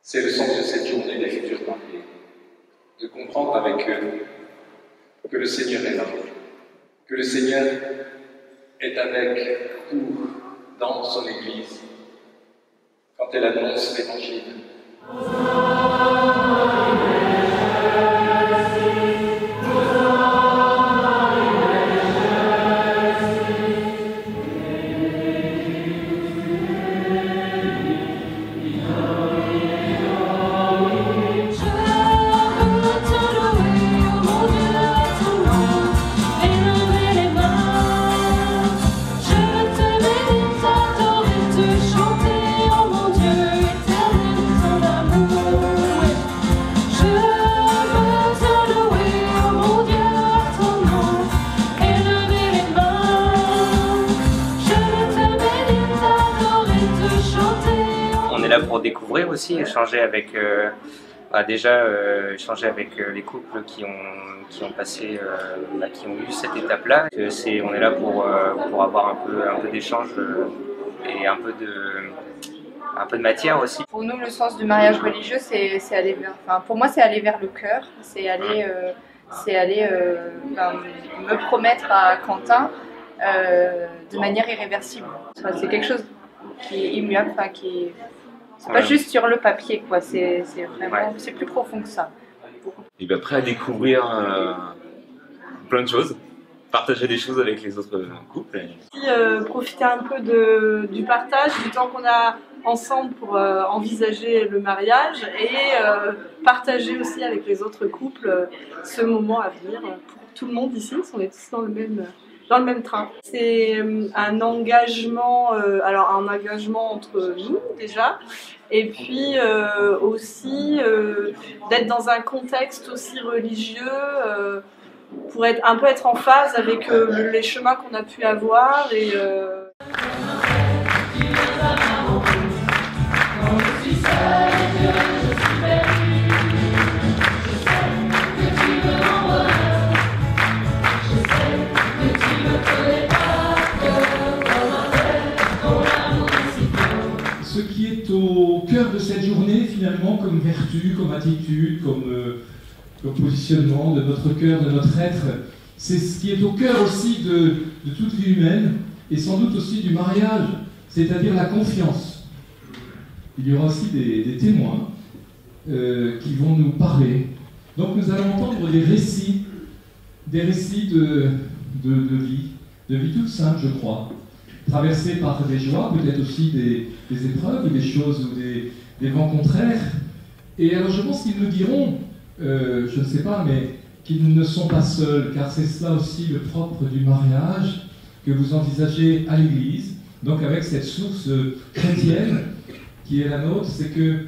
C'est le sens de cette journée des futurs mariés, de comprendre avec eux que le Seigneur est là, que le Seigneur est avec ou dans son Église quand elle annonce l'Évangile. On est là pour découvrir aussi, échanger avec, échanger avec les couples qui ont passé, qui ont eu cette étape-là. On est là pour avoir un peu d'échange et un peu de matière aussi. Pour nous, le sens du mariage religieux, c'est aller vers. Enfin, pour moi, c'est aller vers le cœur. C'est aller me promettre à Quentin de manière irréversible. C'est quelque chose qui est immuable, c'est pas juste sur le papier, quoi. C'est vraiment, c'est plus profond que ça. Et bien prêt à découvrir plein de choses, partager des choses avec les autres couples. Profiter un peu du partage, du temps qu'on a ensemble pour envisager le mariage et partager aussi avec les autres couples ce moment à venir pour tout le monde ici. On est tous dans le même train. C'est un engagement, un engagement entre nous déjà, et puis aussi d'être dans un contexte aussi religieux pour être en phase avec les chemins qu'on a pu avoir et ce qui est au cœur de cette journée, finalement, comme vertu, comme attitude, comme positionnement de notre cœur, de notre être, c'est ce qui est au cœur aussi de toute vie humaine, et sans doute aussi du mariage, c'est-à-dire la confiance. Il y aura aussi des témoins qui vont nous parler. Donc nous allons entendre des récits de vie toute simple, je crois, traversés par des joies, peut-être aussi des épreuves, des choses ou des vents contraires. Et alors je pense qu'ils nous diront, je ne sais pas, mais qu'ils ne sont pas seuls, car c'est cela aussi le propre du mariage que vous envisagez à l'Église, donc avec cette source chrétienne qui est la nôtre, c'est que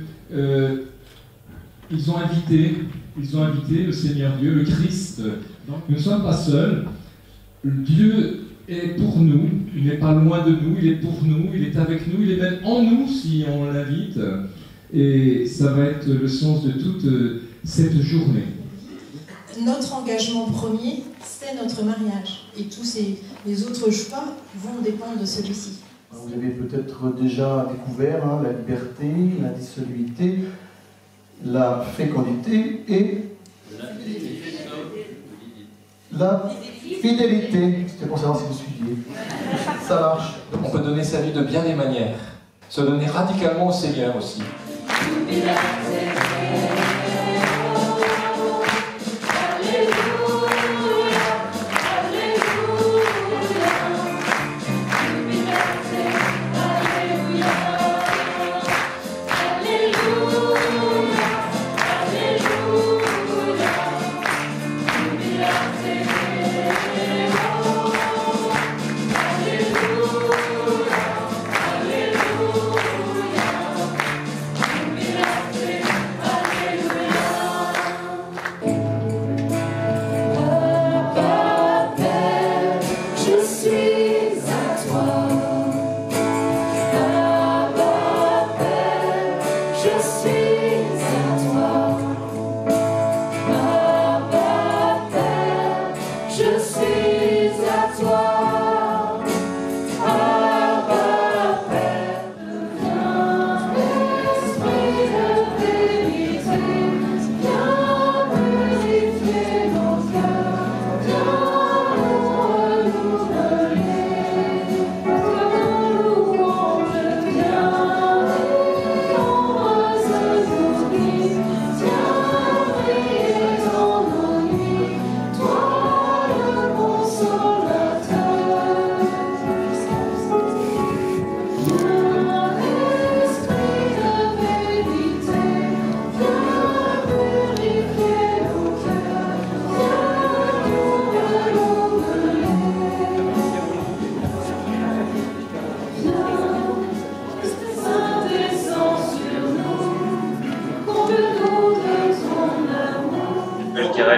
ils ont invité le Seigneur Dieu, le Christ. Donc, nous ne sommes pas seuls. Dieu est pour nous, il n'est pas loin de nous, il est pour nous, il est avec nous, il est même en nous si on l'invite. Et ça va être le sens de toute cette journée. Notre engagement premier, c'est notre mariage. Et tous les autres choix vont dépendre de celui-ci. Vous avez peut-être déjà découvert la liberté, l'indissolubilité, la fécondité et la fidélité. C'était pour savoir si vous suiviez. Ça marche. On peut donner sa vie de bien des manières, se donner radicalement au Seigneur aussi.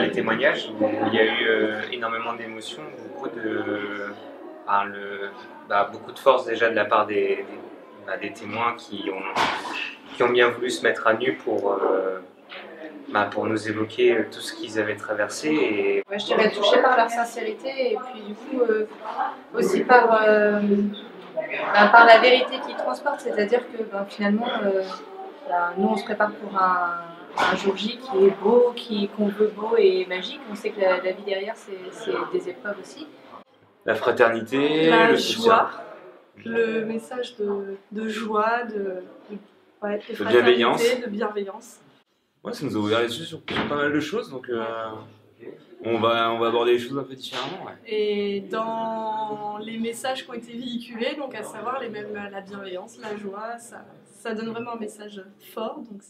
les témoignages où il y a eu énormément d'émotions, beaucoup de force déjà de la part des témoins qui ont bien voulu se mettre à nu pour nous évoquer tout ce qu'ils avaient traversé. Et... Ouais, je dirais touchée par leur sincérité et puis du coup aussi par la vérité qu'ils transportent, c'est-à-dire que finalement nous on se prépare pour un jour J qui est beau, qu'on veut beau et magique. On sait que la vie derrière c'est des épreuves aussi. La fraternité, la le joie, le message de joie, de bienveillance. De bienveillance. Ouais, ça nous a ouvert les yeux sur pas mal de choses, donc on va aborder les choses un peu différemment. Ouais. Et dans les messages qui ont été véhiculés, donc à savoir la bienveillance, la joie, ça donne vraiment un message fort. Donc